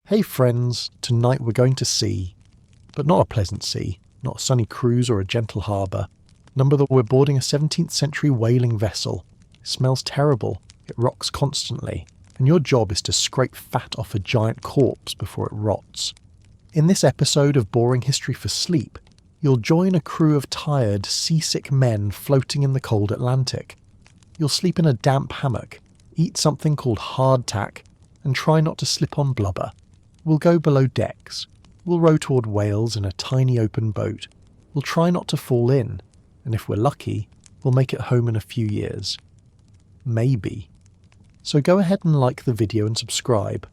Hey friends, tonight we're going to sea. But not a pleasant sea, not a sunny cruise or a gentle harbour. Remember that we're boarding a 17th century whaling vessel. It smells terrible, it rocks constantly, and your job is to scrape fat off a giant corpse before it rots. In this episode of Boring History for Sleep, you'll join a crew of tired, seasick men floating in the cold Atlantic. You'll sleep in a damp hammock, eat something called hardtack, and try not to slip on blubber. We'll go below decks. We'll row toward whales in a tiny open boat. We'll try not to fall in, and if we're lucky, we'll make it home in a few years. Maybe. So go ahead and like the video and subscribe.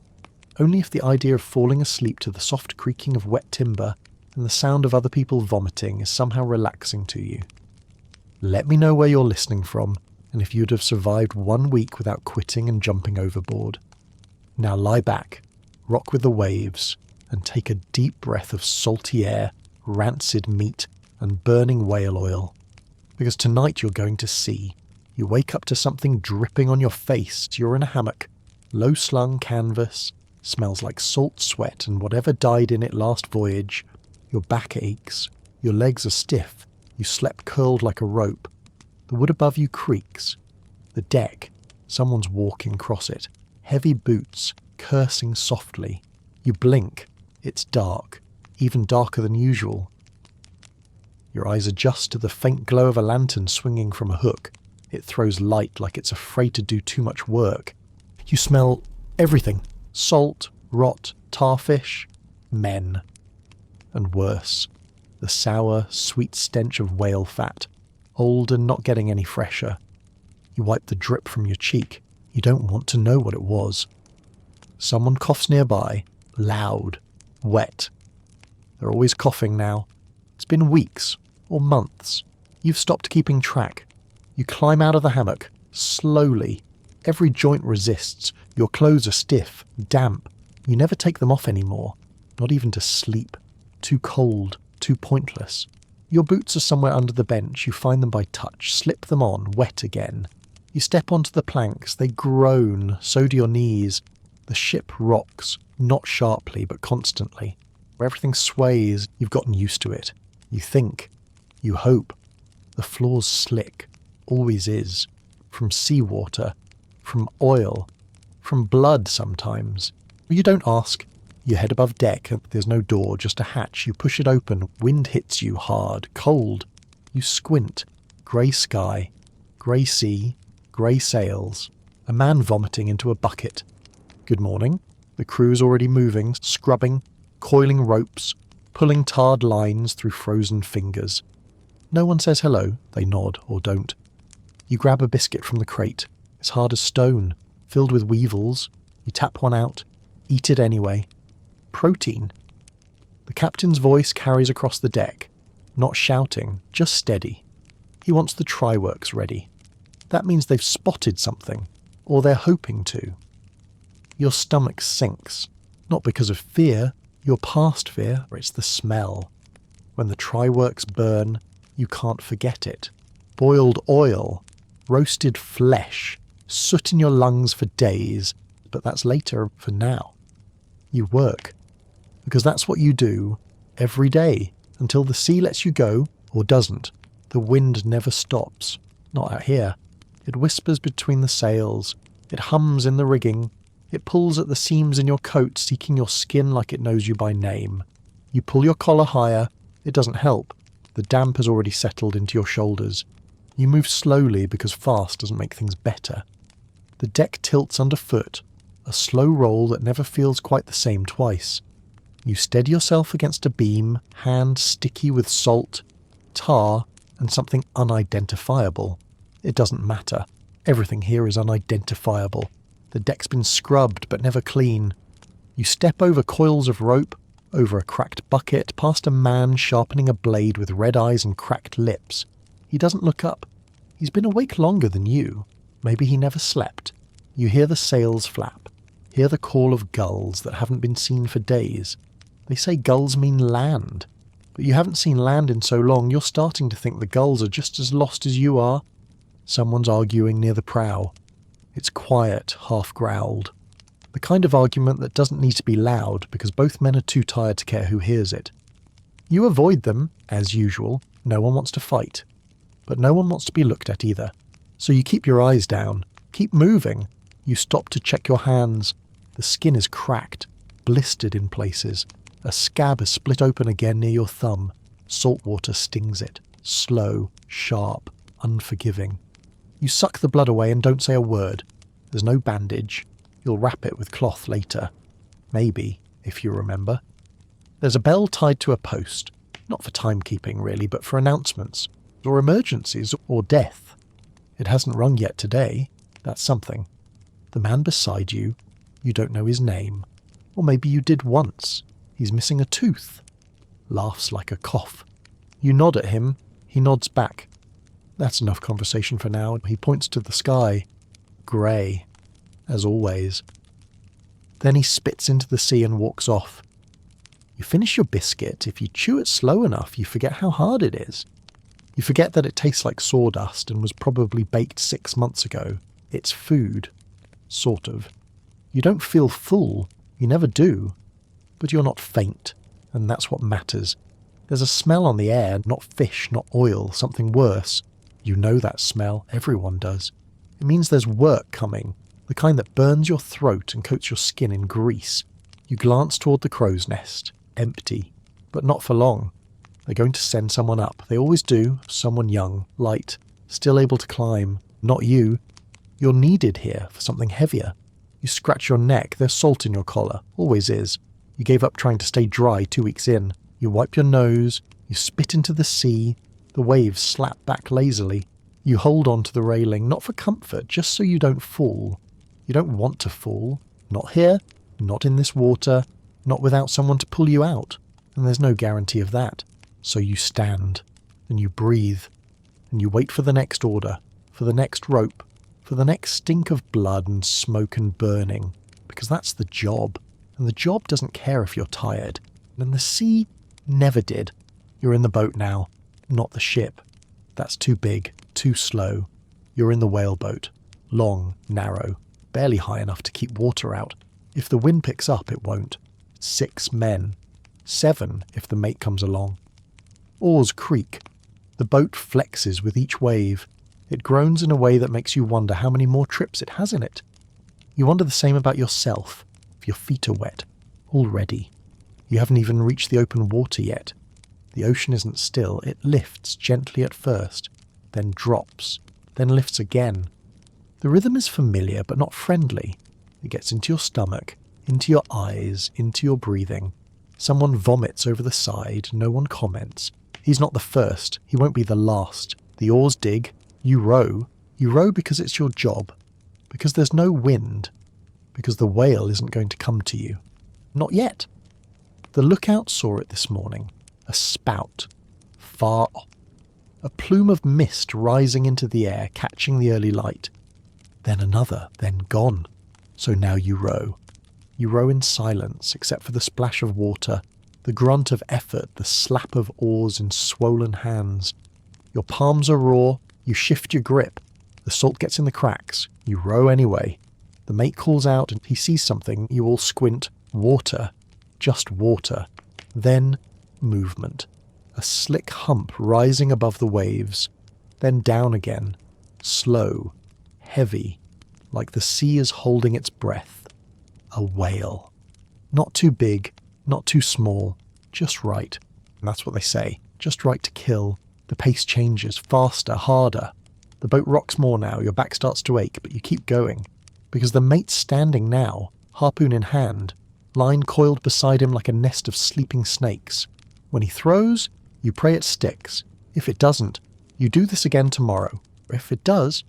Only if the idea of falling asleep to the soft creaking of wet timber and the sound of other people vomiting is somehow relaxing to you. Let me know where you're listening from, and if you'd have survived 1 week without quitting and jumping overboard. Now lie back, rock with the waves, and take a deep breath of salty air, rancid meat, and burning whale oil. Because tonight you're going to sea. You wake up to something dripping on your face. You're in a hammock, low-slung canvas, smells like salt sweat and whatever died in it last voyage. Your back aches, your legs are stiff, you slept curled like a rope. The wood above you creaks. The deck, someone's walking across it. Heavy boots, cursing softly. You blink, it's dark, even darker than usual. Your eyes adjust to the faint glow of a lantern swinging from a hook. It throws light like it's afraid to do too much work. You smell everything. Salt, rot, tarfish, men. And worse, the sour, sweet stench of whale fat, old and not getting any fresher. You wipe the drip from your cheek. You don't want to know what it was. Someone coughs nearby, loud, wet. They're always coughing now. It's been weeks, or months. You've stopped keeping track. You climb out of the hammock, slowly. Every joint resists. Your clothes are stiff, damp. You never take them off anymore, not even to sleep. Too cold, too pointless. Your boots are somewhere under the bench. You find them by touch, slip them on, wet again. You step onto the planks. They groan, so do your knees. The ship rocks, not sharply, but constantly. Where everything sways, you've gotten used to it. You think. You hope. The floor's slick. Always is. From seawater. From oil. From blood sometimes. You don't ask. You head above deck. There's no door, just a hatch. You push it open. Wind hits you hard, cold. You squint. Grey sky. Grey sea. Grey sails. A man vomiting into a bucket. Good morning. The crew's already moving, scrubbing, coiling ropes, pulling tarred lines through frozen fingers. No one says hello. They nod or don't. You grab a biscuit from the crate. It's hard as stone, filled with weevils. You tap one out, eat it anyway. Protein. The captain's voice carries across the deck. Not shouting, just steady. He wants the try-works ready. That means they've spotted something, or they're hoping to. Your stomach sinks, not because of fear, you're past fear, it's the smell. When the try-works burn, you can't forget it. Boiled oil, roasted flesh, soot in your lungs for days, but that's later for now. You work, because that's what you do every day, until the sea lets you go, or doesn't. The wind never stops, not out here. It whispers between the sails, it hums in the rigging, it pulls at the seams in your coat, seeking your skin like it knows you by name. You pull your collar higher, it doesn't help. The damp has already settled into your shoulders. You move slowly because fast doesn't make things better. The deck tilts underfoot, a slow roll that never feels quite the same twice. You steady yourself against a beam, hand sticky with salt, tar, and something unidentifiable. It doesn't matter. Everything here is unidentifiable. The deck's been scrubbed, but never clean. You step over coils of rope, over a cracked bucket, past a man sharpening a blade with red eyes and cracked lips. He doesn't look up. He's been awake longer than you. Maybe he never slept. You hear the sails flap. Hear the call of gulls that haven't been seen for days. They say gulls mean land. But you haven't seen land in so long, you're starting to think the gulls are just as lost as you are. Someone's arguing near the prow. It's quiet, half-growled. The kind of argument that doesn't need to be loud because both men are too tired to care who hears it. You avoid them, as usual. No one wants to fight. But no one wants to be looked at either. So you keep your eyes down. Keep moving. You stop to check your hands. The skin is cracked, blistered in places. A scab is split open again near your thumb. Salt water stings it. Slow, sharp, unforgiving. You suck the blood away and don't say a word. There's no bandage. You'll wrap it with cloth later. Maybe, if you remember. There's a bell tied to a post. Not for timekeeping, really, but for announcements. Or emergencies, or death. It hasn't rung yet today. That's something. The man beside you, you don't know his name. Or maybe you did once. He's missing a tooth. Laughs like a cough. You nod at him. He nods back. That's enough conversation for now. He points to the sky. Grey. As always. Then he spits into the sea and walks off. You finish your biscuit. If you chew it slow enough, you forget how hard it is. You forget that it tastes like sawdust and was probably baked 6 months ago. It's food. Sort of. You don't feel full. You never do. But you're not faint. And that's what matters. There's a smell on the air, not fish, not oil, something worse. You know that smell. Everyone does. It means there's work coming. The kind that burns your throat and coats your skin in grease. You glance toward the crow's nest. Empty. But not for long. They're going to send someone up. They always do. Someone young, light, still able to climb. Not you. You're needed here for something heavier. You scratch your neck. There's salt in your collar. Always is. You gave up trying to stay dry 2 weeks in. You wipe your nose. You spit into the sea. The waves slap back lazily. You hold on to the railing, not for comfort, just so you don't fall. You don't want to fall. Not here. Not in this water. Not without someone to pull you out. And there's no guarantee of that. So you stand, and you breathe, and you wait for the next order, for the next rope, for the next stink of blood and smoke and burning, because that's the job, and the job doesn't care if you're tired, and the sea never did. You're in the boat now, not the ship. That's too big, too slow. You're in the whaleboat, long, narrow, barely high enough to keep water out. If the wind picks up, it won't. 6 men, 7 if the mate comes along. Oars creak. The boat flexes with each wave. It groans in a way that makes you wonder how many more trips it has in it. You wonder the same about yourself, if your feet are wet. Already. You haven't even reached the open water yet. The ocean isn't still. It lifts gently at first, then drops, then lifts again. The rhythm is familiar but not friendly. It gets into your stomach, into your eyes, into your breathing. Someone vomits over the side. No one comments. He's not the first. He won't be the last. The oars dig. You row. You row because it's your job. Because there's no wind. Because the whale isn't going to come to you. Not yet. The lookout saw it this morning. A spout. Far off. A plume of mist rising into the air, catching the early light. Then another. Then gone. So now you row. You row in silence, except for the splash of water, the grunt of effort, the slap of oars in swollen hands. Your palms are raw, you shift your grip. The salt gets in the cracks. You row anyway. The mate calls out and he sees something. You all squint. Water. Just water. Then movement. A slick hump rising above the waves. Then down again. Slow. Heavy. Like the sea is holding its breath. A whale. Not too big, not too small, just right. And that's what they say. Just right to kill. The pace changes, faster, harder. The boat rocks more now, your back starts to ache, but you keep going. Because the mate's standing now, harpoon in hand, line coiled beside him like a nest of sleeping snakes. When he throws, you pray it sticks. If it doesn't, you do this again tomorrow. If it does,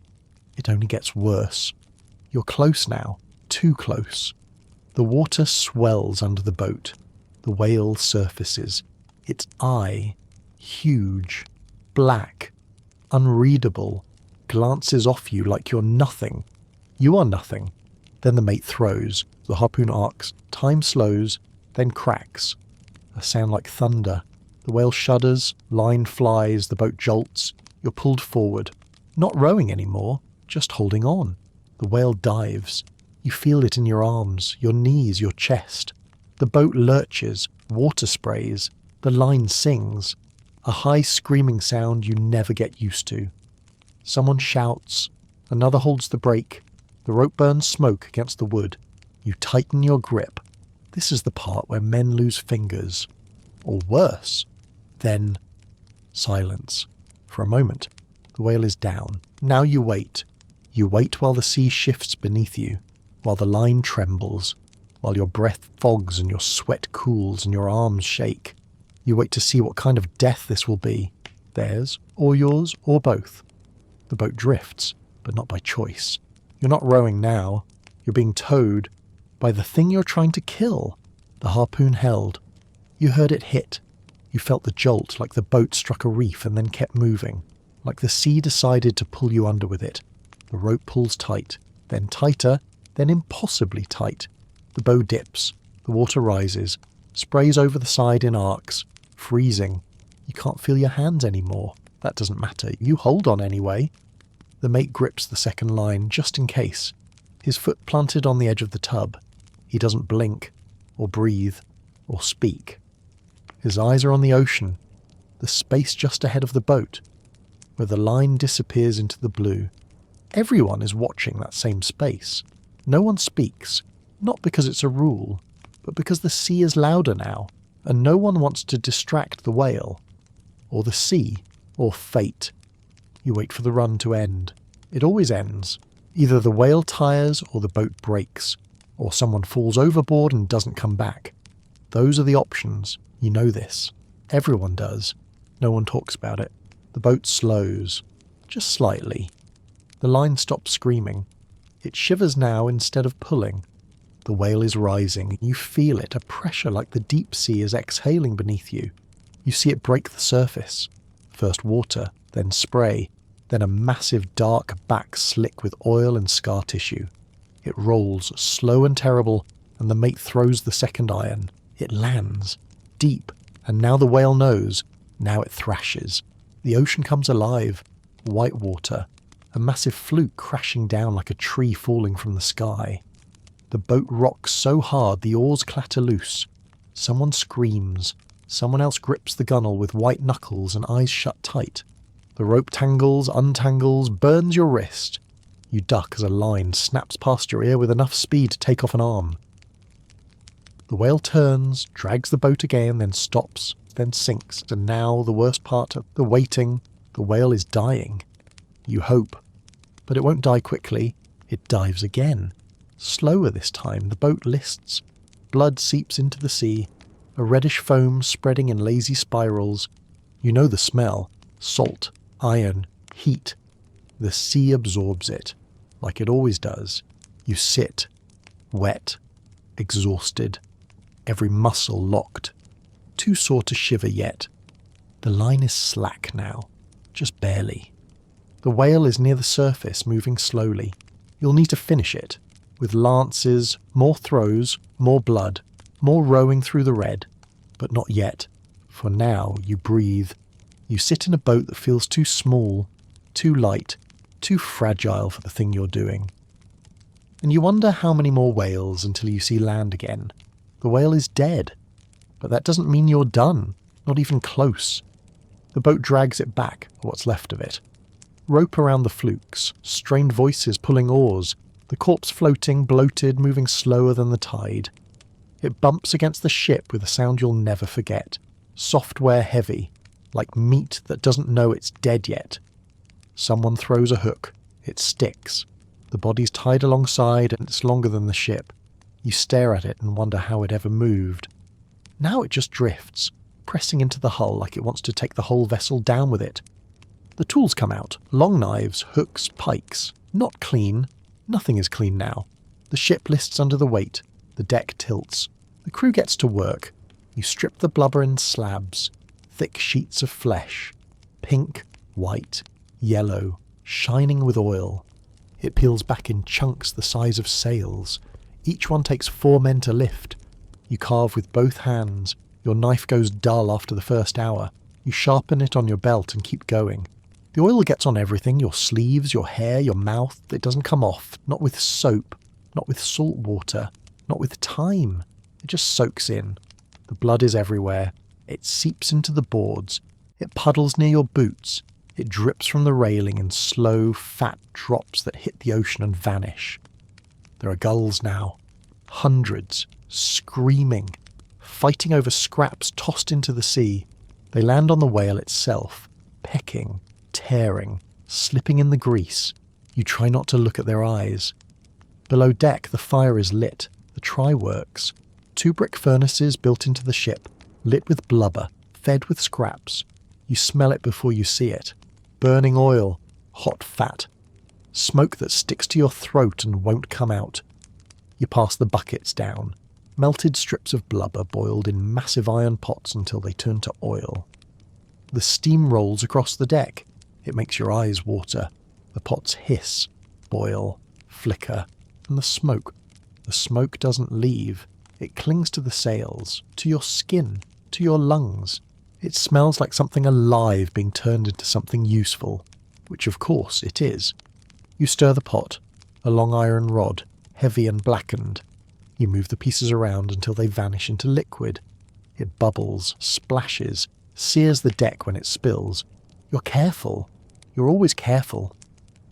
it only gets worse. You're close now, too close. The water swells under the boat. The whale surfaces. Its eye, huge, black, unreadable, glances off you like you're nothing. You are nothing. Then the mate throws. The harpoon arcs. Time slows, then cracks. A sound like thunder. The whale shudders, line flies, the boat jolts. You're pulled forward. Not rowing anymore, just holding on. The whale dives. You feel it in your arms, your knees, your chest. The boat lurches, water sprays, the line sings, a high screaming sound you never get used to. Someone shouts, another holds the brake, the rope burns smoke against the wood. You tighten your grip. This is the part where men lose fingers. Or worse. Then, silence. For a moment, the whale is down. Now you wait. You wait while the sea shifts beneath you, while the line trembles, while your breath fogs and your sweat cools and your arms shake. You wait to see what kind of death this will be. Theirs, or yours, or both. The boat drifts, but not by choice. You're not rowing now. You're being towed by the thing you're trying to kill. The harpoon held. You heard it hit. You felt the jolt like the boat struck a reef and then kept moving, like the sea decided to pull you under with it. The rope pulls tight, then tighter, then impossibly tight. The bow dips. The water rises, sprays over the side in arcs, freezing. You can't feel your hands anymore. That doesn't matter. You hold on anyway. The mate grips the second line, just in case. His foot planted on the edge of the tub. He doesn't blink, or breathe, or speak. His eyes are on the ocean, the space just ahead of the boat, where the line disappears into the blue. Everyone is watching that same space. No one speaks, not because it's a rule, but because the sea is louder now, and no one wants to distract the whale, or the sea, or fate. You wait for the run to end. It always ends. Either the whale tires or the boat breaks, or someone falls overboard and doesn't come back. Those are the options. You know this. Everyone does. No one talks about it. The boat slows. Just slightly. The line stops screaming. It shivers now instead of pulling. The whale is rising. You feel it, a pressure like the deep sea is exhaling beneath you. You see it break the surface. First water, then spray, then a massive dark back slick with oil and scar tissue. It rolls, slow and terrible, and the mate throws the second iron. It lands. Deep, and now the whale knows. Now it thrashes. The ocean comes alive. White water. A massive fluke crashing down like a tree falling from the sky. The boat rocks so hard the oars clatter loose. Someone screams. Someone else grips the gunwale with white knuckles and eyes shut tight. The rope tangles, untangles, burns your wrist. You duck as a line snaps past your ear with enough speed to take off an arm. The whale turns, drags the boat again, then stops, then sinks, and now the worst part of the waiting, the whale is dying. You hope. But it won't die quickly. It dives again. Slower this time, the boat lists. Blood seeps into the sea, a reddish foam spreading in lazy spirals. You know the smell. Salt, iron, heat. The sea absorbs it, like it always does. You sit, wet, exhausted, every muscle locked, too sore to shiver yet. The line is slack now, just barely. The whale is near the surface, moving slowly. You'll need to finish it, with lances, more throws, more blood, more rowing through the red. But not yet, for now you breathe. You sit in a boat that feels too small, too light, too fragile for the thing you're doing. And you wonder how many more whales until you see land again. The whale is dead, but that doesn't mean you're done, not even close. The boat drags it back, or what's left of it. Rope around the flukes, strained voices pulling oars, the corpse floating, bloated, moving slower than the tide. It bumps against the ship with a sound you'll never forget, software heavy, like meat that doesn't know it's dead yet. Someone throws a hook. It sticks. The body's tied alongside and it's longer than the ship. You stare at it and wonder how it ever moved. Now it just drifts, pressing into the hull like it wants to take the whole vessel down with it. The tools come out. Long knives, hooks, pikes. Not clean. Nothing is clean now. The ship lists under the weight. The deck tilts. The crew gets to work. You strip the blubber in slabs. Thick sheets of flesh. Pink, white, yellow, shining with oil. It peels back in chunks the size of sails. Each one takes 4 men to lift. You carve with both hands. Your knife goes dull after the first hour. You sharpen it on your belt and keep going. The oil gets on everything, your sleeves, your hair, your mouth. It doesn't come off, not with soap, not with salt water, not with time. It just soaks in. The blood is everywhere. It seeps into the boards. It puddles near your boots. It drips from the railing in slow, fat drops that hit the ocean and vanish. There are gulls now. Hundreds, screaming, fighting over scraps tossed into the sea. They land on the whale itself, pecking, tearing, slipping in the grease. You try not to look at their eyes. Below deck, the fire is lit. The try works. 2 brick furnaces built into the ship, lit with blubber, fed with scraps. You smell it before you see it. Burning oil, hot fat. Smoke that sticks to your throat and won't come out. You pass the buckets down. Melted strips of blubber boiled in massive iron pots until they turn to oil. The steam rolls across the deck. It makes your eyes water. The pots hiss, boil, flicker, and the smoke. The smoke doesn't leave. It clings to the sails, to your skin, to your lungs. It smells like something alive being turned into something useful, which of course it is. You stir the pot, a long iron rod, heavy and blackened. You move the pieces around until they vanish into liquid. It bubbles, splashes, sears the deck when it spills. You're careful. You're always careful.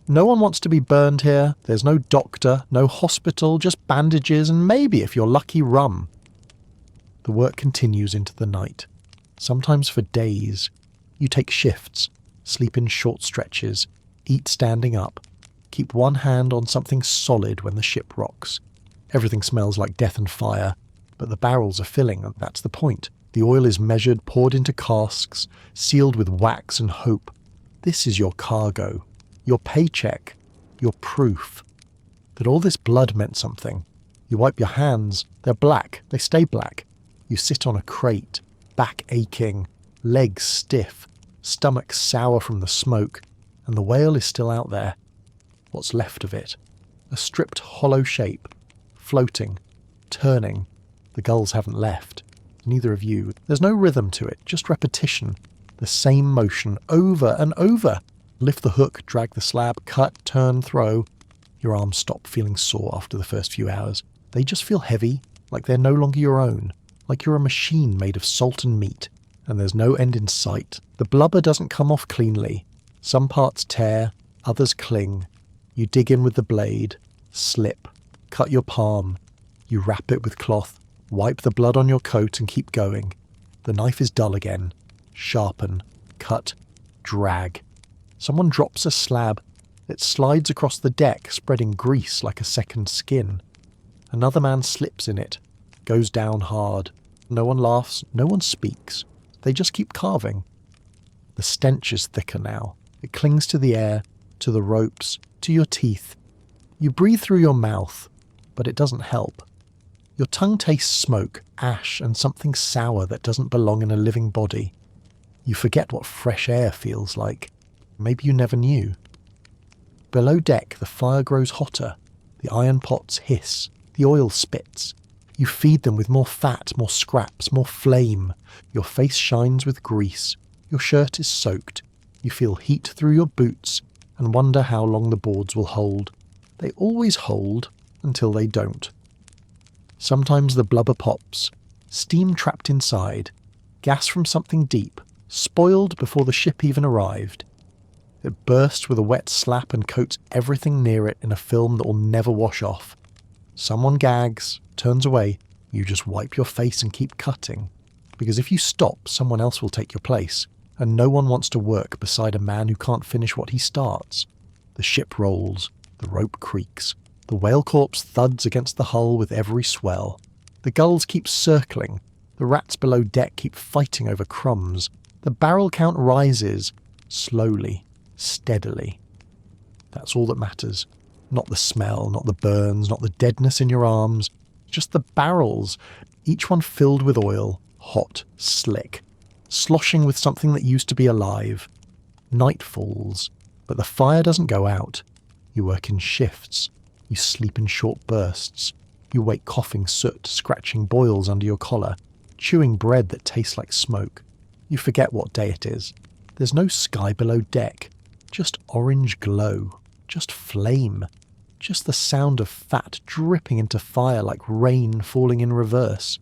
No one wants to be burned here. There's no doctor, no hospital, just bandages and maybe, if you're lucky, rum. The work continues into the night, sometimes for days. You take shifts, sleep in short stretches, eat standing up, keep one hand on something solid when the ship rocks. Everything smells like death and fire, but the barrels are filling, and that's the point. The oil is measured, poured into casks, sealed with wax and hope. This is your cargo, your paycheck, your proof that all this blood meant something. You wipe your hands, they're black, they stay black. You sit on a crate, back aching, legs stiff, stomach sour from the smoke, and the whale is still out there. What's left of it? A stripped hollow shape, floating, turning. The gulls haven't left. Neither of you. There's no rhythm to it, just repetition. The same motion, over and over. Lift the hook, drag the slab, cut, turn, throw. Your arms stop feeling sore after the first few hours. They just feel heavy, like they're no longer your own. Like you're a machine made of salt and meat, and there's no end in sight. The blubber doesn't come off cleanly. Some parts tear, others cling. You dig in with the blade, slip, cut your palm. You wrap it with cloth, wipe the blood on your coat and keep going. The knife is dull again. Sharpen, cut, drag. Someone drops a slab. It slides across the deck, spreading grease like a second skin. Another man slips in it, goes down hard. No one laughs, no one speaks. They just keep carving. The stench is thicker now. It clings to the air, to the ropes, to your teeth. You breathe through your mouth, but it doesn't help. Your tongue tastes smoke, ash, and something sour that doesn't belong in a living body. You forget what fresh air feels like. Maybe you never knew. Below deck, the fire grows hotter. The iron pots hiss. The oil spits. You feed them with more fat, more scraps, more flame. Your face shines with grease. Your shirt is soaked. You feel heat through your boots and wonder how long the boards will hold. They always hold until they don't. Sometimes the blubber pops. Steam trapped inside. Gas from something deep. Spoiled before the ship even arrived. It bursts with a wet slap and coats everything near it in a film that will never wash off. Someone gags, turns away. You just wipe your face and keep cutting. Because if you stop, someone else will take your place. And no one wants to work beside a man who can't finish what he starts. The ship rolls. The rope creaks. The whale corpse thuds against the hull with every swell. The gulls keep circling. The rats below deck keep fighting over crumbs. The barrel count rises, slowly, steadily. That's all that matters. Not the smell, not the burns, not the deadness in your arms. Just the barrels, each one filled with oil, hot, slick, sloshing with something that used to be alive. Night falls, but the fire doesn't go out. You work in shifts. You sleep in short bursts. You wake coughing soot, scratching boils under your collar, chewing bread that tastes like smoke. You forget what day it is. There's no sky below deck. Just orange glow. Just flame. Just the sound of fat dripping into fire like rain falling in reverse.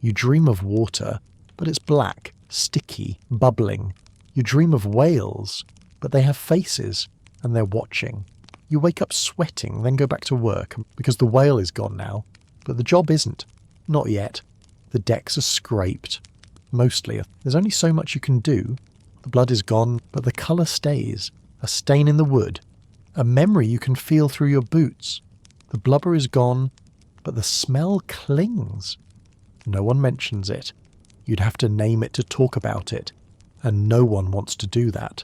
You dream of water, but it's black, sticky, bubbling. You dream of whales, but they have faces, and they're watching. You wake up sweating, then go back to work, because the whale is gone now. But the job isn't. Not yet. The decks are scraped. Mostly. There's only so much you can do. The blood is gone, but the colour stays. A stain in the wood. A memory you can feel through your boots. The blubber is gone, but the smell clings. No one mentions it. You'd have to name it to talk about it, and no one wants to do that.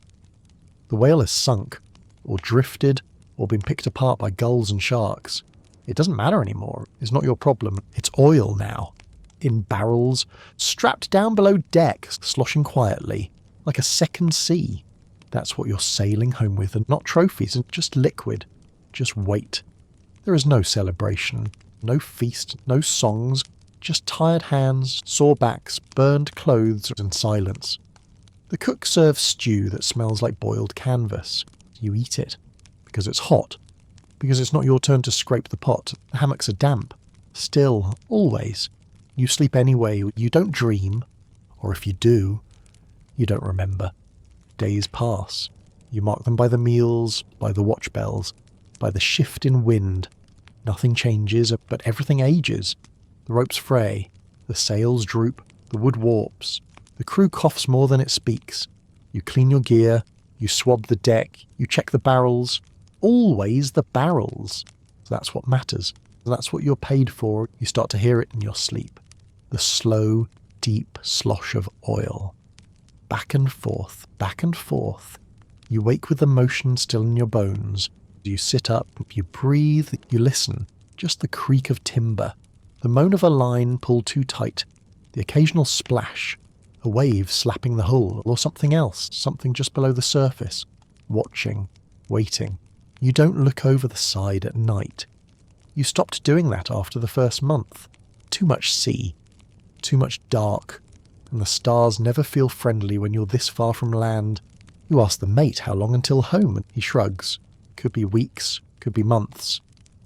The whale has sunk, or drifted, or been picked apart by gulls and sharks. It doesn't matter anymore. It's not your problem. It's oil now. In barrels, strapped down below deck, sloshing quietly, like a second sea. That's what you're sailing home with, and not trophies, and just liquid. Just weight. There is no celebration, no feast, no songs, just tired hands, sore backs, burned clothes, and silence. The cook serves stew that smells like boiled canvas. You eat it, because it's hot, because it's not your turn to scrape the pot. The hammocks are damp. Still, always. You sleep anyway. You don't dream, or if you do, you don't remember. Days pass. You mark them by the meals, by the watch bells, by the shift in wind. Nothing changes, but everything ages. The ropes fray, the sails droop, the wood warps, the crew coughs more than it speaks. You clean your gear, you swab the deck, you check the barrels. Always the barrels. That's what matters. That's what you're paid for. You start to hear it in your sleep. The slow, deep slosh of oil. Back and forth, back and forth. You wake with the motion still in your bones. You sit up, you breathe, you listen. Just the creak of timber. The moan of a line pulled too tight. The occasional splash. A wave slapping the hull, or something else, something just below the surface. Watching, waiting. You don't look over the side at night. You stopped doing that after the first month. Too much sea. Too much dark. And the stars never feel friendly when you're this far from land. You ask the mate how long until home, and he shrugs. Could be weeks, could be months.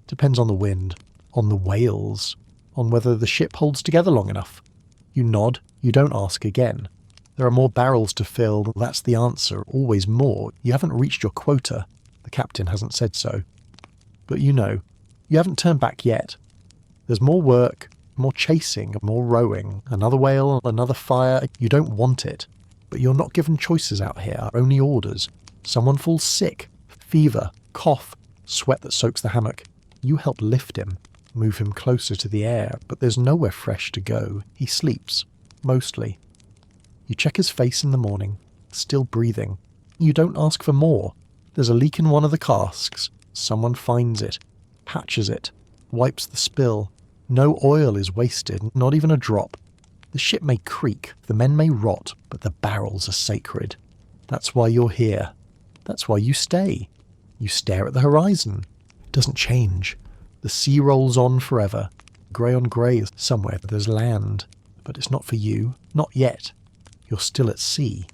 Depends on the wind, on the whales, on whether the ship holds together long enough. You nod, you don't ask again. There are more barrels to fill, that's the answer, always more. You haven't reached your quota. The captain hasn't said so. But you know, you haven't turned back yet. There's more work, more chasing, more rowing, another whale, another fire. You don't want it. But you're not given choices out here, only orders. Someone falls sick, fever, cough, sweat that soaks the hammock. You help lift him, move him closer to the air, but there's nowhere fresh to go. He sleeps, mostly. You check his face in the morning, still breathing. You don't ask for more. There's a leak in one of the casks. Someone finds it, patches it, wipes the spill. No oil is wasted, not even a drop. The ship may creak, the men may rot, but the barrels are sacred. That's why you're here. That's why you stay. You stare at the horizon. It doesn't change. The sea rolls on forever. Grey on grey, somewhere there's land. But it's not for you. Not yet. You're still at sea.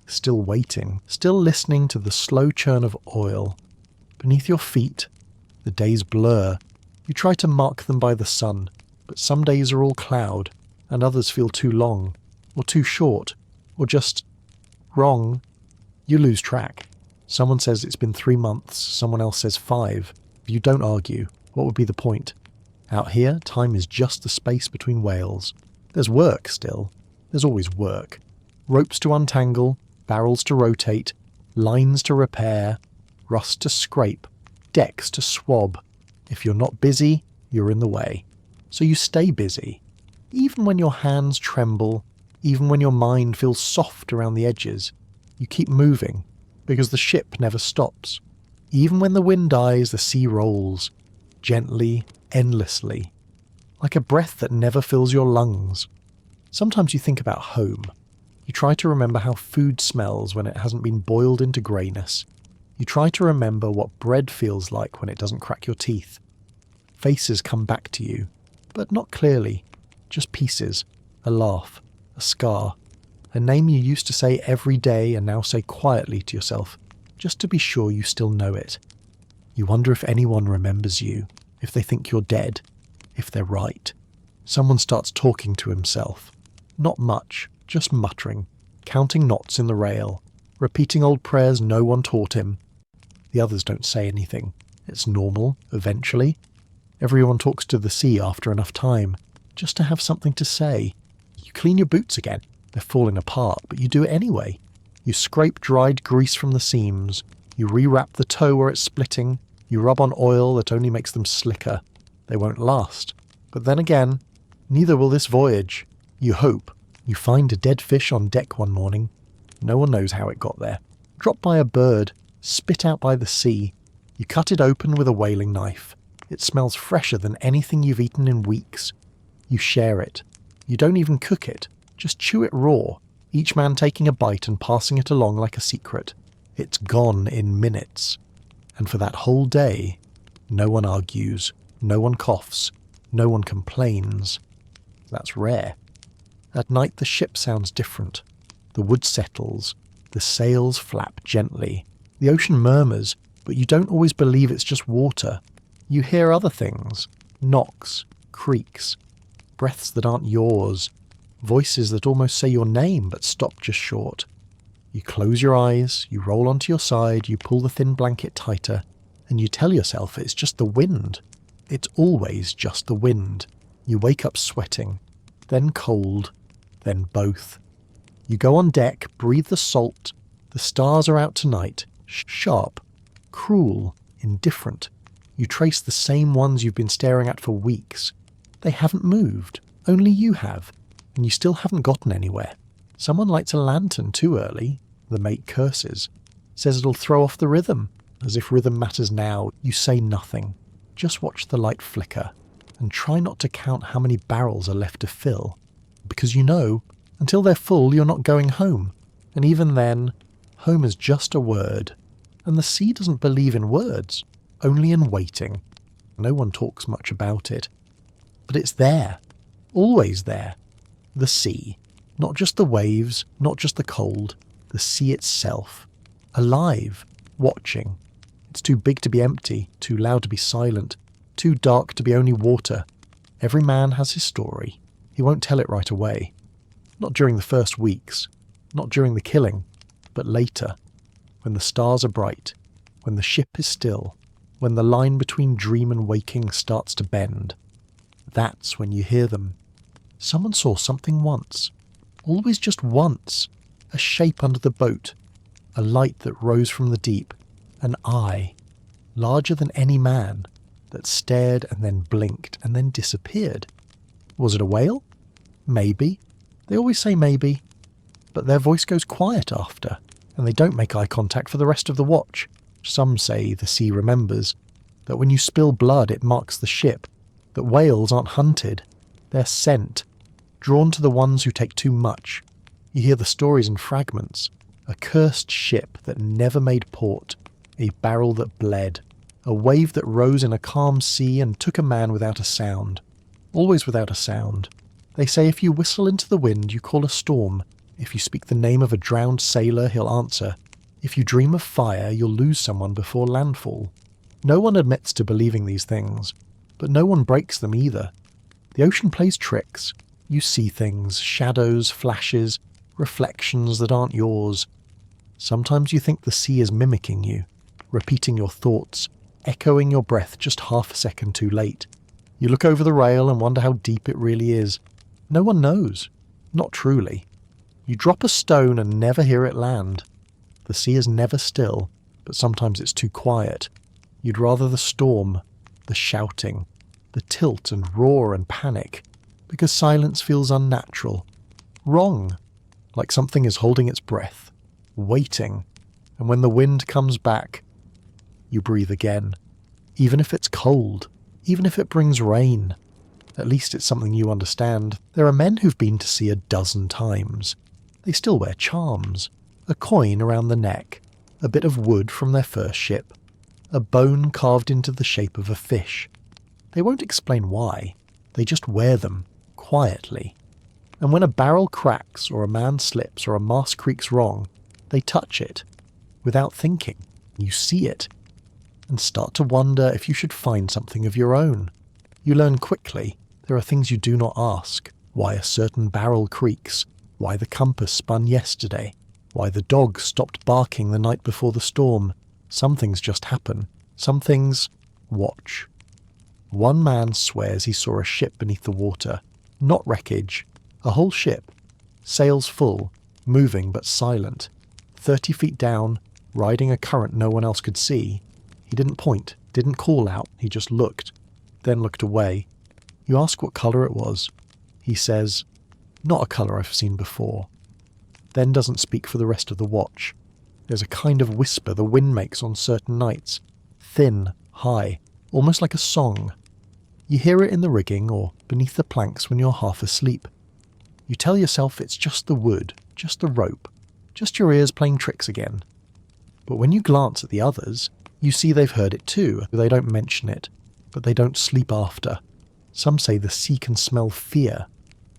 Still waiting. Still listening to the slow churn of oil. Beneath your feet, the days blur. You try to mark them by the sun, but some days are all cloud, and others feel too long, or too short, or just wrong. You lose track. Someone says it's been 3 months, someone else says 5. You don't argue. What would be the point? Out here, time is just the space between whales. There's work still. There's always work. Ropes to untangle, barrels to rotate, lines to repair, rust to scrape, decks to swab. If you're not busy, you're in the way. So you stay busy. Even when your hands tremble, even when your mind feels soft around the edges, you keep moving, because the ship never stops. Even when the wind dies, the sea rolls, gently, endlessly, like a breath that never fills your lungs. Sometimes you think about home. You try to remember how food smells when it hasn't been boiled into greyness. You try to remember what bread feels like when it doesn't crack your teeth. Faces come back to you, but not clearly, just pieces, a laugh, a scar, a name you used to say every day and now say quietly to yourself, just to be sure you still know it. You wonder if anyone remembers you, if they think you're dead, if they're right. Someone starts talking to himself. Not much, just muttering, counting knots in the rail, repeating old prayers no one taught him. The others don't say anything. It's normal, eventually. Everyone talks to the sea after enough time, just to have something to say. You clean your boots again. They're falling apart, but you do it anyway. You scrape dried grease from the seams. You rewrap the toe where it's splitting. You rub on oil that only makes them slicker. They won't last. But then again, neither will this voyage. You hope. You find a dead fish on deck one morning. No one knows how it got there. Dropped by a bird, spit out by the sea. You cut it open with a whaling knife. It smells fresher than anything you've eaten in weeks. You share it. You don't even cook it. Just chew it raw, each man taking a bite and passing it along like a secret. It's gone in minutes. And for that whole day, no one argues, no one coughs, no one complains. That's rare. At night the ship sounds different. The wood settles, the sails flap gently, the ocean murmurs, but you don't always believe it's just water. You hear other things, knocks, creaks, breaths that aren't yours, voices that almost say your name but stop just short. You close your eyes, you roll onto your side, you pull the thin blanket tighter, and you tell yourself it's just the wind. It's always just the wind. You wake up sweating, then cold, then both. You go on deck, breathe the salt. The stars are out tonight, sharp, cruel, indifferent. You trace the same ones you've been staring at for weeks. They haven't moved, only you have, and you still haven't gotten anywhere. Someone lights a lantern too early. The mate curses, says it'll throw off the rhythm. As if rhythm matters now, you say nothing. Just watch the light flicker, and try not to count how many barrels are left to fill. Because you know, until they're full, you're not going home. And even then, home is just a word. And the sea doesn't believe in words, only in waiting. No one talks much about it. But it's there, always there. The sea. Not just the waves, not just the cold. The sea itself. Alive, watching. It's too big to be empty, too loud to be silent, too dark to be only water. Every man has his story. He won't tell it right away. Not during the first weeks, not during the killing, but later, when the stars are bright, when the ship is still, when the line between dream and waking starts to bend. That's when you hear them. Someone saw something once. Always just once. A shape under the boat. A light that rose from the deep. An eye, larger than any man, that stared and then blinked and then disappeared. Was it a whale? Maybe. They always say maybe. But their voice goes quiet after, and they don't make eye contact for the rest of the watch. Some say the sea remembers, that when you spill blood it marks the ship, that whales aren't hunted, they're sent, drawn to the ones who take too much. You hear the stories in fragments. A cursed ship that never made port, a barrel that bled, a wave that rose in a calm sea and took a man without a sound. Always without a sound. They say if you whistle into the wind you call a storm. If you speak the name of a drowned sailor he'll answer. If you dream of fire you'll lose someone before landfall. No one admits to believing these things, but no one breaks them either. The ocean plays tricks. You see things, shadows, flashes, reflections that aren't yours. Sometimes you think the sea is mimicking you, repeating your thoughts, echoing your breath just half a second too late. You look over the rail and wonder how deep it really is. No one knows. Not truly. You drop a stone and never hear it land. The sea is never still, but sometimes it's too quiet. You'd rather the storm, the shouting, the tilt and roar and panic, because silence feels unnatural, wrong, like something is holding its breath, waiting, and when the wind comes back, you breathe again. Even if it's cold, even if it brings rain, at least it's something you understand. There are men who've been to sea 12 times. They still wear charms, a coin around the neck, a bit of wood from their first ship, a bone carved into the shape of a fish. They won't explain why, they just wear them, quietly. And when a barrel cracks, or a man slips, or a mast creaks wrong, they touch it, without thinking. You see it. and start to wonder if you should find something of your own. You learn quickly there are things you do not ask. Why a certain barrel creaks, why the compass spun yesterday, why the dog stopped barking the night before the storm. Some things just happen. Some things watch. One man swears he saw a ship beneath the water. Not wreckage. A whole ship. Sails full, moving but silent. 30 feet down, riding a current no one else could see. He didn't point, didn't call out, he just looked. Then looked away. You ask what colour it was. He says, "Not a colour I've seen before." Then doesn't speak for the rest of the watch. There's a kind of whisper the wind makes on certain nights. Thin, high, almost like a song. You hear it in the rigging or beneath the planks when you're half asleep. You tell yourself it's just the wood, just the rope, just your ears playing tricks again. But when you glance at the others, you see they've heard it too. They don't mention it, but they don't sleep after. Some say the sea can smell fear.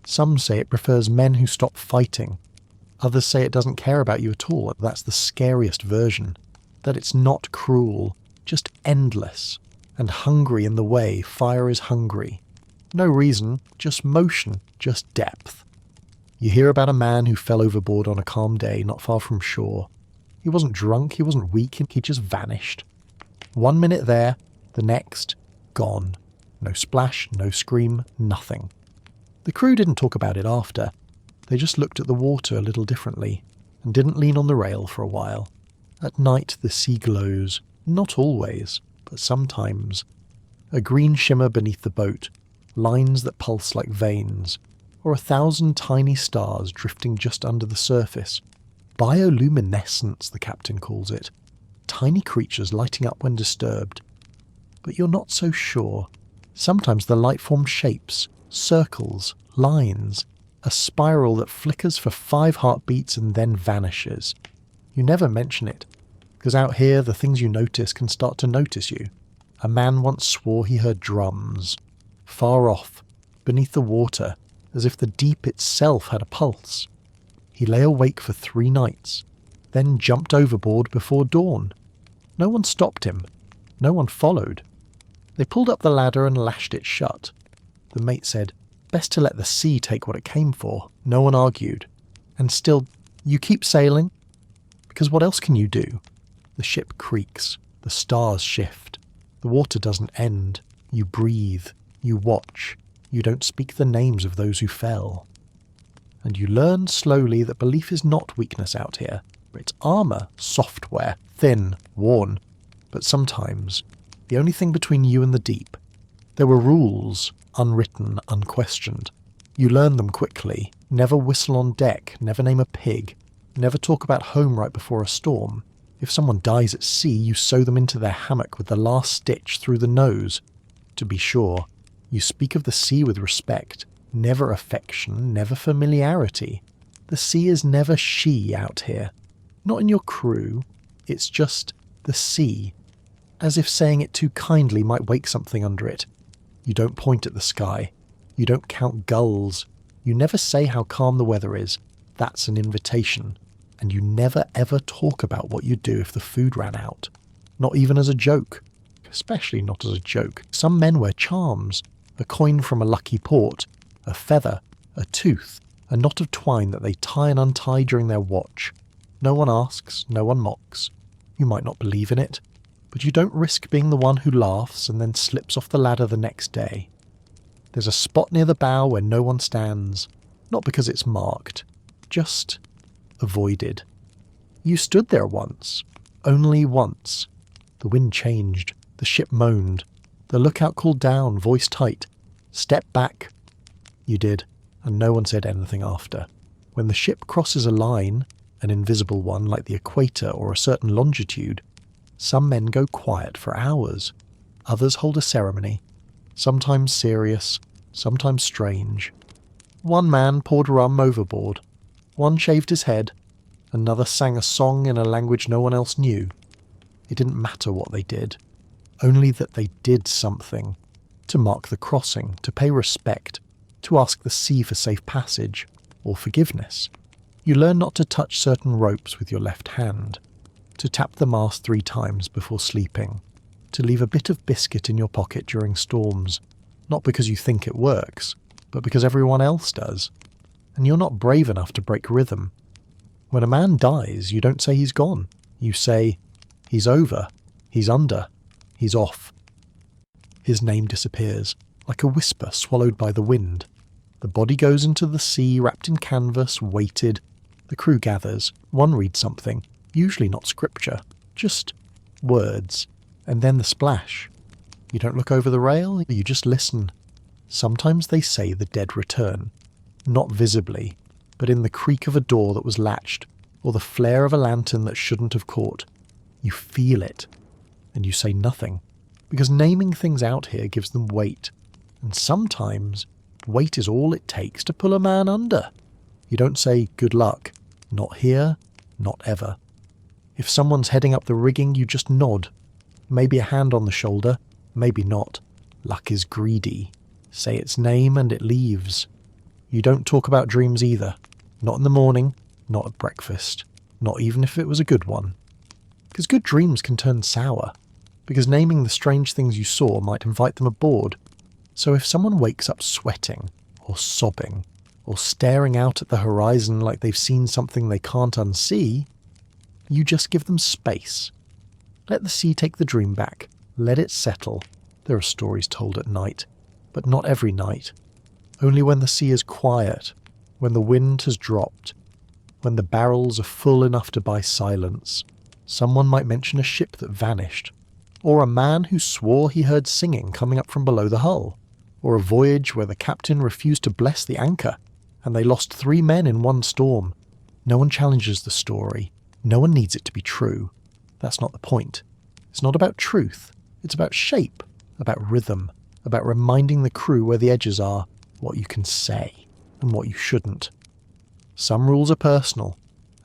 Some say it prefers men who stop fighting. Others say it doesn't care about you at all. That's the scariest version. That it's not cruel, just endless, and hungry in the way fire is hungry. No reason, just motion, just depth. You hear about a man who fell overboard on a calm day not far from shore. He wasn't drunk, he wasn't weak, he just vanished. 1 minute there, the next, gone. No splash, no scream, nothing. The crew didn't talk about it after. They just looked at the water a little differently, and didn't lean on the rail for a while. At night the sea glows, not always, but sometimes. A green shimmer beneath the boat, lines that pulse like veins, or 1,000 tiny stars drifting just under the surface. Bioluminescence, the captain calls it. Tiny creatures lighting up when disturbed. But you're not so sure. Sometimes the light forms shapes, circles, lines, a spiral that flickers for 5 heartbeats and then vanishes. You never mention it, because out here the things you notice can start to notice you. A man once swore he heard drums, far off, beneath the water, as if the deep itself had a pulse. He lay awake for 3 nights, then jumped overboard before dawn. No one stopped him. No one followed. They pulled up the ladder and lashed it shut. The mate said, "Best to let the sea take what it came for." No one argued. And still, you keep sailing? Because what else can you do? The ship creaks. The stars shift. The water doesn't end. You breathe. You watch. You don't speak the names of those who fell. And you learn slowly that belief is not weakness out here. It's armour, software, thin, worn. But sometimes, the only thing between you and the deep. There were rules, unwritten, unquestioned. You learn them quickly. Never whistle on deck, never name a pig, never talk about home right before a storm. If someone dies at sea, you sew them into their hammock with the last stitch through the nose. To be sure, you speak of the sea with respect, never affection, never familiarity. The sea is never she out here. Not in your crew, it's just the sea. As if saying it too kindly might wake something under it. You don't point at the sky. You don't count gulls. You never say how calm the weather is. That's an invitation. And you never ever talk about what you'd do if the food ran out. Not even as a joke. Especially not as a joke. Some men wear charms. A coin from a lucky port. A feather. A tooth. A knot of twine that they tie and untie during their watch. No one asks. No one mocks. You might not believe in it. But you don't risk being the one who laughs and then slips off the ladder the next day. There's a spot near the bow where no one stands. Not because it's marked. Just avoided. You stood there once. Only once. The wind changed. The ship moaned. The lookout called down, voice tight. Step back. You did, and no one said anything after. When the ship crosses a line, an invisible one like the equator or a certain longitude, some men go quiet for hours. Others hold a ceremony, sometimes serious, sometimes strange. One man poured rum overboard. One shaved his head. Another sang a song in a language no one else knew. It didn't matter what they did, only that they did something. To mark the crossing, to pay respect, to ask the sea for safe passage, or forgiveness. You learn not to touch certain ropes with your left hand, to tap the mast 3 times before sleeping, to leave a bit of biscuit in your pocket during storms, not because you think it works, but because everyone else does. And you're not brave enough to break rhythm. When a man dies, you don't say he's gone. You say, he's over, he's under, he's off. His name disappears, like a whisper swallowed by the wind. The body goes into the sea, wrapped in canvas, weighted. The crew gathers. One reads something, usually not scripture, just words. And then the splash. You don't look over the rail, you just listen. Sometimes they say the dead return. Not visibly, but in the creak of a door that was latched, or the flare of a lantern that shouldn't have caught. You feel it, and you say nothing, because naming things out here gives them weight, and sometimes weight is all it takes to pull a man under. You don't say, good luck, not here, not ever. If someone's heading up the rigging, you just nod. Maybe a hand on the shoulder, maybe not. Luck is greedy. Say its name and it leaves. You don't talk about dreams either. Not in the morning, not at breakfast, not even if it was a good one. Because good dreams can turn sour. Because naming the strange things you saw might invite them aboard. So if someone wakes up sweating, or sobbing, or staring out at the horizon like they've seen something they can't unsee, you just give them space. Let the sea take the dream back. Let it settle. There are stories told at night, but not every night. Only when the sea is quiet, when the wind has dropped, when the barrels are full enough to buy silence. Someone might mention a ship that vanished, or a man who swore he heard singing coming up from below the hull, or a voyage where the captain refused to bless the anchor, and they lost 3 men in one storm. No one challenges the story. No one needs it to be true. That's not the point. It's not about truth. It's about shape, about rhythm, about reminding the crew where the edges are, what you can say, and what you shouldn't. Some rules are personal.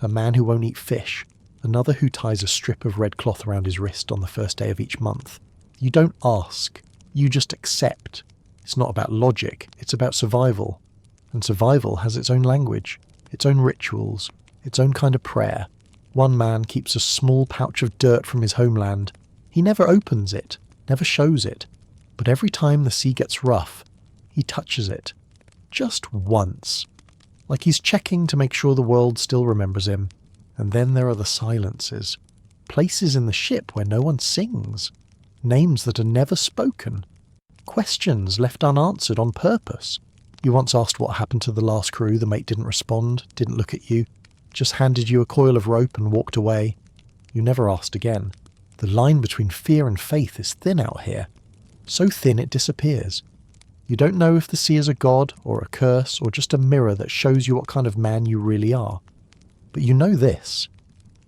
A man who won't eat fish, another who ties a strip of red cloth around his wrist on the first day of each month. You don't ask. You just accept. It's not about logic. It's about survival. And survival has its own language, its own rituals, its own kind of prayer. One man keeps a small pouch of dirt from his homeland. He never opens it, never shows it. But every time the sea gets rough, he touches it. Just once. Like he's checking to make sure the world still remembers him. And then there are the silences. Places in the ship where no one sings. Names that are never spoken. Questions left unanswered on purpose. You once asked what happened to the last crew. The mate didn't respond, didn't look at you, just handed you a coil of rope and walked away. You never asked again. The line between fear and faith is thin out here. So thin it disappears. You don't know if the sea is a god or a curse or just a mirror that shows you what kind of man you really are. But you know this.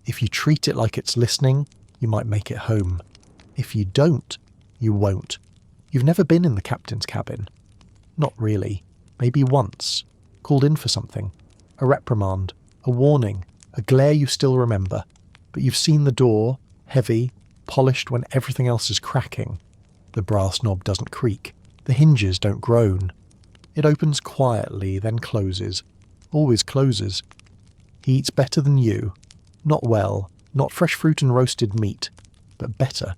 If you treat it like it's listening, you might make it home. If you don't, you won't. You've never been in the captain's cabin. Not really. Maybe once. Called in for something. A reprimand. A warning. A glare you still remember. But you've seen the door, heavy, polished when everything else is cracking. The brass knob doesn't creak. The hinges don't groan. It opens quietly, then closes. Always closes. He eats better than you. Not well, not fresh fruit and roasted meat, but better.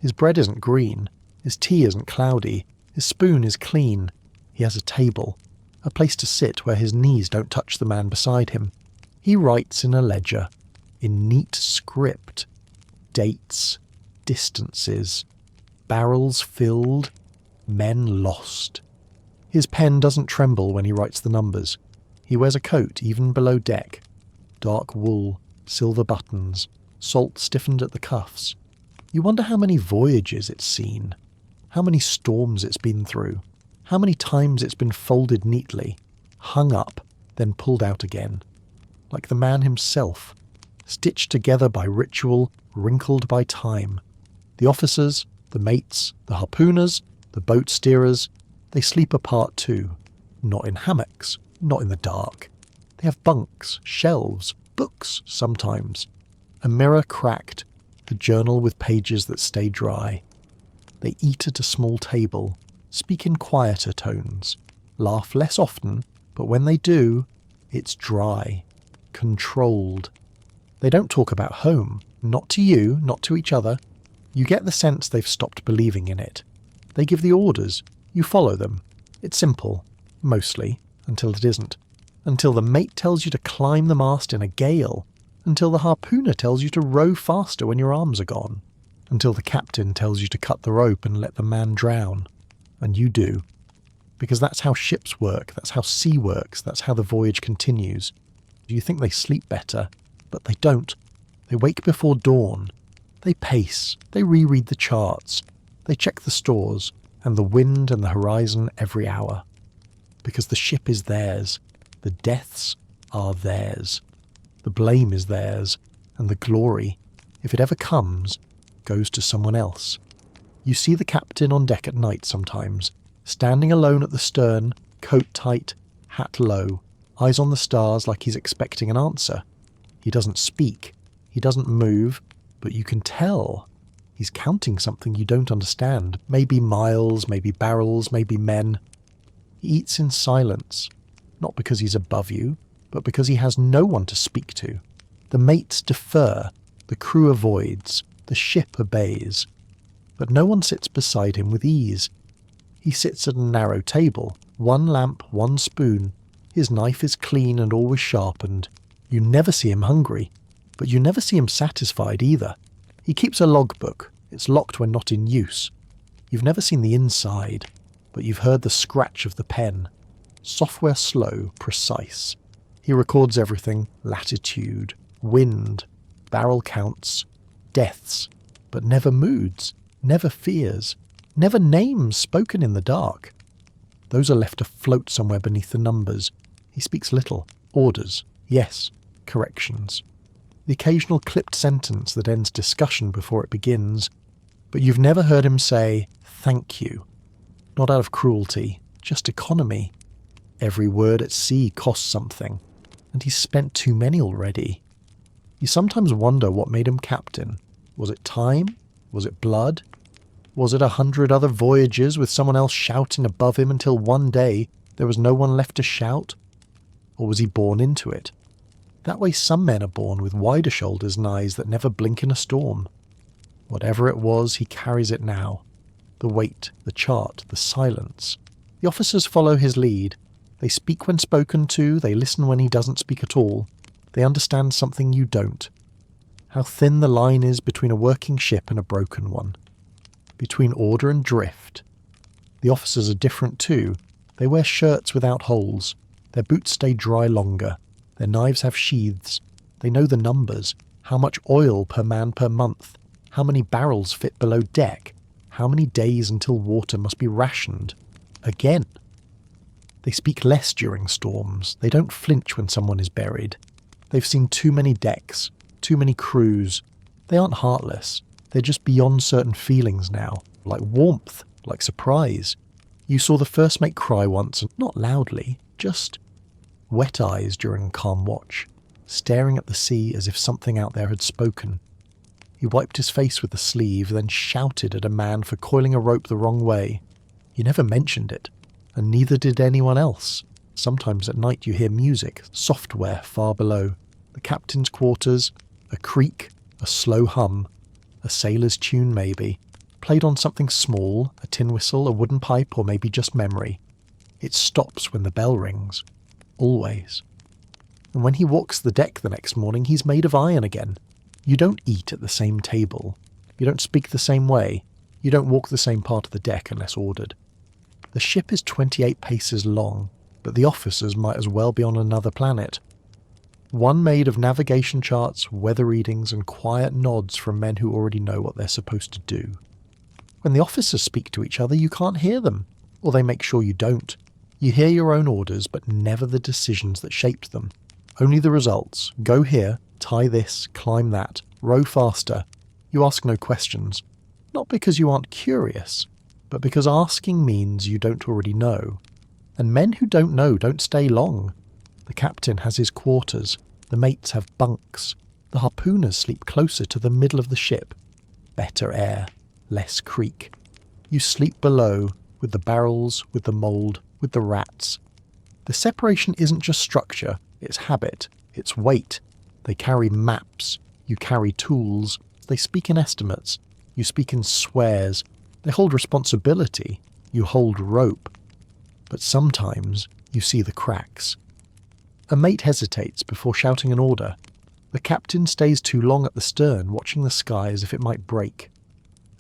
His bread isn't green. His tea isn't cloudy. His spoon is clean. He has a table, a place to sit where his knees don't touch the man beside him. He writes in a ledger, in neat script. Dates, distances, barrels filled, men lost. His pen doesn't tremble when he writes the numbers. He wears a coat even below deck. Dark wool, silver buttons, salt stiffened at the cuffs. You wonder how many voyages it's seen, how many storms it's been through, how many times it's been folded neatly, hung up, then pulled out again. Like the man himself, stitched together by ritual, wrinkled by time. The officers, the mates, the harpooners, the boat steerers, they sleep apart too. Not in hammocks, not in the dark. They have bunks, shelves, books sometimes. A mirror cracked, a journal with pages that stay dry. They eat at a small table, speak in quieter tones, laugh less often, but when they do, it's dry, controlled. They don't talk about home, not to you, not to each other. You get the sense they've stopped believing in it. They give the orders, you follow them. It's simple, mostly, until it isn't. Until the mate tells you to climb the mast in a gale. Until the harpooner tells you to row faster when your arms are gone. Until the captain tells you to cut the rope and let the man drown. And you do. Because that's how ships work, that's how sea works, that's how the voyage continues. You think they sleep better, but they don't. They wake before dawn. They pace, they reread the charts, they check the stores, and the wind and the horizon every hour. Because the ship is theirs, the deaths are theirs, the blame is theirs, and the glory, if it ever comes, goes to someone else. You see the captain on deck at night sometimes, standing alone at the stern, coat tight, hat low, eyes on the stars like he's expecting an answer. He doesn't speak, he doesn't move, but you can tell he's counting something you don't understand. Maybe miles, maybe barrels, maybe men. He eats in silence, not because he's above you, but because he has no one to speak to. The mates defer, the crew avoids, the ship obeys. But no one sits beside him with ease. He sits at a narrow table, one lamp, one spoon. His knife is clean and always sharpened. You never see him hungry, but you never see him satisfied either. He keeps a logbook. It's locked when not in use. You've never seen the inside, but you've heard the scratch of the pen. Software slow, precise. He records everything: latitude, wind, barrel counts, deaths, but never moods, never fears, never names spoken in the dark. Those are left to float somewhere beneath the numbers. He speaks little. Orders, yes. Corrections. The occasional clipped sentence that ends discussion before it begins. But you've never heard him say, thank you. Not out of cruelty, just economy. Every word at sea costs something, and he's spent too many already. You sometimes wonder what made him captain. Was it time? Was it blood? Was it 100 other voyages with someone else shouting above him until one day there was no one left to shout? Or was he born into it? That way some men are born with wider shoulders and eyes that never blink in a storm. Whatever it was, he carries it now. The weight, the chart, the silence. The officers follow his lead. They speak when spoken to, they listen when he doesn't speak at all. They understand something you don't. How thin the line is between a working ship and a broken one. Between order and drift. The officers are different too. They wear shirts without holes. Their boots stay dry longer. Their knives have sheaths. They know the numbers. How much oil per man per month. How many barrels fit below deck. How many days until water must be rationed. Again. They speak less during storms. They don't flinch when someone is buried. They've seen too many decks. Too many crews. They aren't heartless. They're just beyond certain feelings now. Like warmth. Like surprise. You saw the first mate cry once, and not loudly. Just wet eyes during calm watch, staring at the sea as if something out there had spoken. He wiped his face with the sleeve, then shouted at a man for coiling a rope the wrong way. You never mentioned it, and neither did anyone else. Sometimes at night you hear music, software far below. The captain's quarters, a creak, a slow hum, a sailor's tune maybe, played on something small, a tin whistle, a wooden pipe, or maybe just memory. It stops when the bell rings. Always. And when he walks the deck the next morning, he's made of iron again. You don't eat at the same table. You don't speak the same way. You don't walk the same part of the deck unless ordered. The ship is 28 paces long, but the officers might as well be on another planet. One made of navigation charts, weather readings, and quiet nods from men who already know what they're supposed to do. When the officers speak to each other, you can't hear them, or they make sure you don't. You hear your own orders, but never the decisions that shaped them. Only the results. Go here, tie this, climb that, row faster. You ask no questions. Not because you aren't curious, but because asking means you don't already know. And men who don't know don't stay long. The captain has his quarters. The mates have bunks. The harpooners sleep closer to the middle of the ship. Better air. Less creak. You sleep below, with the barrels, with the mould, with the rats. The separation isn't just structure, it's habit, it's weight. They carry maps, you carry tools, they speak in estimates. You speak in swears. They hold responsibility. You hold rope. But sometimes you see the cracks. A mate hesitates before shouting an order. The captain stays too long at the stern, watching the sky as if it might break.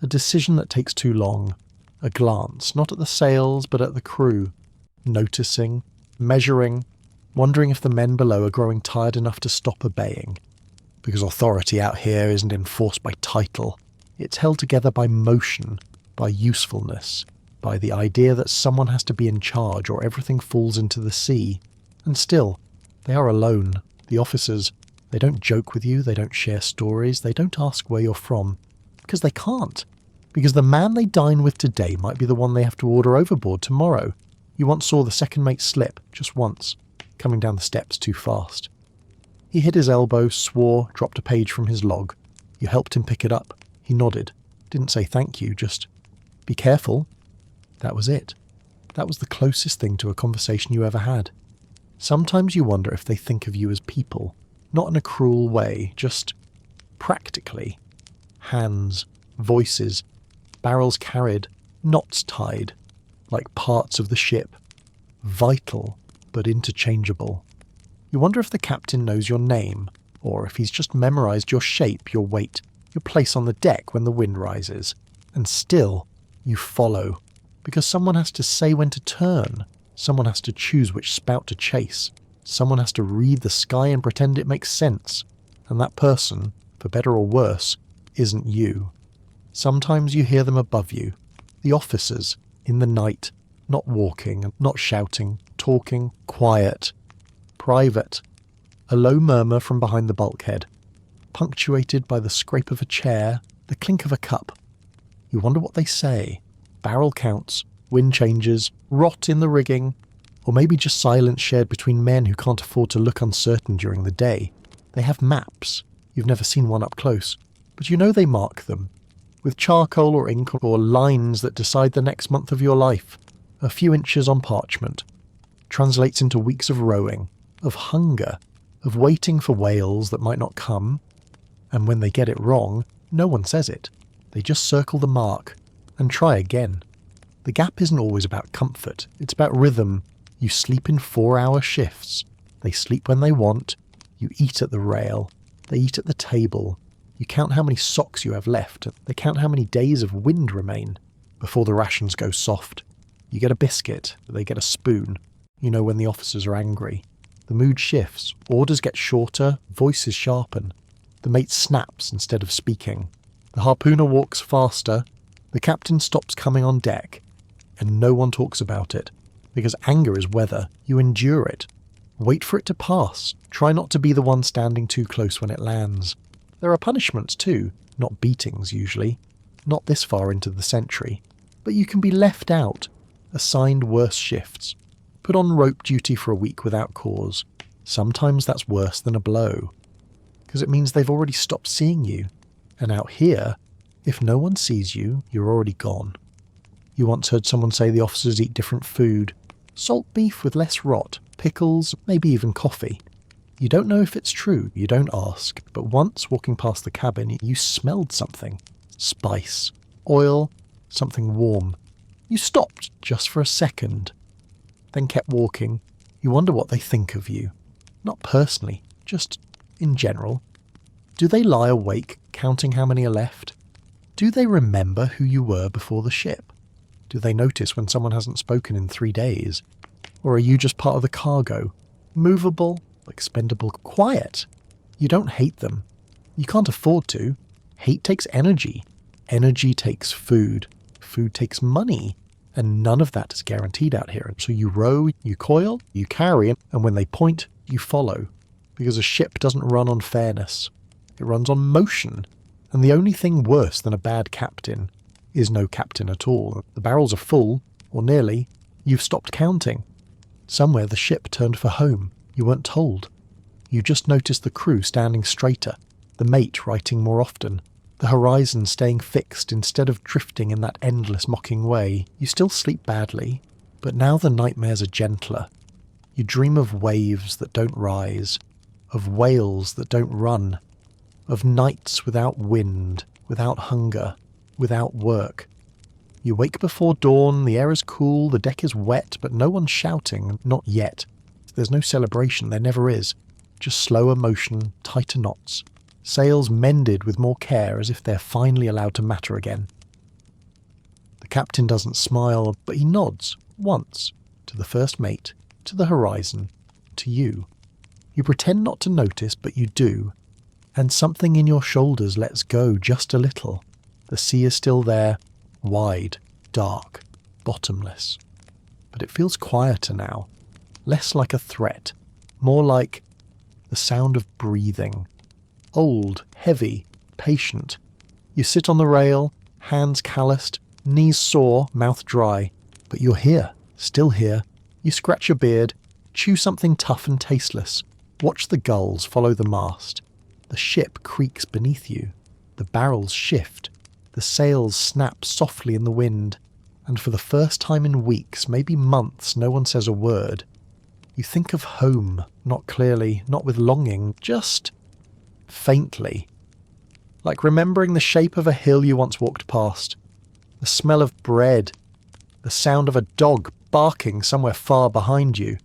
A decision that takes too long. A glance, not at the sails, but at the crew. Noticing, measuring, wondering if the men below are growing tired enough to stop obeying. Because authority out here isn't enforced by title. It's held together by motion, by usefulness, by the idea that someone has to be in charge or everything falls into the sea. And still, they are alone. The officers, they don't joke with you, they don't share stories, they don't ask where you're from. Because they can't. Because the man they dine with today might be the one they have to order overboard tomorrow. You once saw the second mate slip, just once, coming down the steps too fast. He hit his elbow, swore, dropped a page from his log. You helped him pick it up. He nodded. Didn't say thank you, just, be careful. That was it. That was the closest thing to a conversation you ever had. Sometimes you wonder if they think of you as people, not in a cruel way, just practically. Hands, voices, barrels carried, knots tied, like parts of the ship. Vital, but interchangeable. You wonder if the captain knows your name, or if he's just memorized your shape, your weight, your place on the deck when the wind rises. And still, you follow, because someone has to say when to turn, someone has to choose which spout to chase, someone has to read the sky and pretend it makes sense, and that person, for better or worse, isn't you. Sometimes you hear them above you, the officers, in the night, not walking, not shouting, talking, quiet, private, a low murmur from behind the bulkhead, punctuated by the scrape of a chair, the clink of a cup. You wonder what they say. Barrel counts, wind changes, rot in the rigging, or maybe just silence shared between men who can't afford to look uncertain during the day. They have maps. You've never seen one up close, but you know they mark them, with charcoal or ink or lines that decide the next month of your life. A few inches on parchment. Translates into weeks of rowing, of hunger, of waiting for whales that might not come. And when they get it wrong, no one says it. They just circle the mark and try again. The gap isn't always about comfort. It's about rhythm. You sleep in 4-hour shifts. They sleep when they want. You eat at the rail. They eat at the table. You count how many socks you have left. They count how many days of wind remain before the rations go soft. You get a biscuit. They get a spoon. You know when the officers are angry. The mood shifts. Orders get shorter. Voices sharpen. The mate snaps instead of speaking. The harpooner walks faster. The captain stops coming on deck. And no one talks about it. Because anger is weather. You endure it. Wait for it to pass. Try not to be the one standing too close when it lands. There are punishments too. Not beatings usually. Not this far into the century. But you can be left out. Assigned worse shifts. Put on rope duty for a week without cause. Sometimes that's worse than a blow. Because it means they've already stopped seeing you. And out here, if no one sees you, you're already gone. You once heard someone say the officers eat different food. Salt beef with less rot, pickles, maybe even coffee. You don't know if it's true, you don't ask, but once walking past the cabin, you smelled something. Spice, oil, something warm. You stopped just for a second, then kept walking. You wonder what they think of you. Not personally, just in general. Do they lie awake, counting how many are left? Do they remember who you were before the ship? Do they notice when someone hasn't spoken in 3 days? Or are you just part of the cargo? Movable, expendable, quiet. You don't hate them. You can't afford to. Hate takes energy. Energy takes food. Food takes money. And none of that is guaranteed out here. So you row, you coil, you carry, and when they point, you follow. Because a ship doesn't run on fairness. It runs on motion. And the only thing worse than a bad captain is no captain at all. The barrels are full, or nearly. You've stopped counting. Somewhere the ship turned for home. You weren't told. You just noticed the crew standing straighter, the mate writing more often, the horizon staying fixed instead of drifting in that endless mocking way. You still sleep badly, but now the nightmares are gentler. You dream of waves that don't rise, of whales that don't run, of nights without wind, without hunger, without work. You wake before dawn, the air is cool, the deck is wet, but no one's shouting, not yet. There's no celebration, there never is. Just slower motion, tighter knots. Sails mended with more care as if they're finally allowed to matter again. The captain doesn't smile, but he nods, once, to the first mate, to the horizon, to you. You pretend not to notice, but you do. And something in your shoulders lets go just a little. The sea is still there, wide, dark, bottomless. But it feels quieter now, less like a threat, more like the sound of breathing. Old, heavy, patient. You sit on the rail, hands calloused, knees sore, mouth dry. But you're here, still here. You scratch your beard, chew something tough and tasteless. Watch the gulls follow the mast. The ship creaks beneath you. The barrels shift. The sails snap softly in the wind. And for the first time in weeks, maybe months, no one says a word. You think of home, not clearly, not with longing, just faintly. Like remembering the shape of a hill you once walked past. The smell of bread. The sound of a dog barking somewhere far behind you.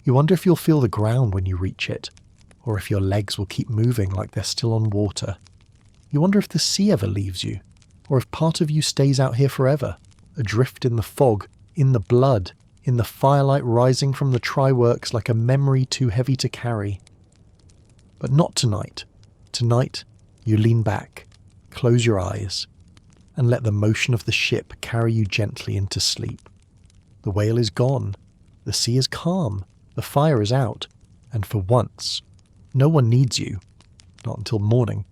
You wonder if you'll feel the ground when you reach it, or if your legs will keep moving like they're still on water. You wonder if the sea ever leaves you, or if part of you stays out here forever, adrift in the fog, in the blood, in the firelight rising from the try-works like a memory too heavy to carry. But not tonight. Tonight, you lean back, close your eyes, and let the motion of the ship carry you gently into sleep. The whale is gone. The sea is calm. The fire is out. And for once, no one needs you. Not until morning.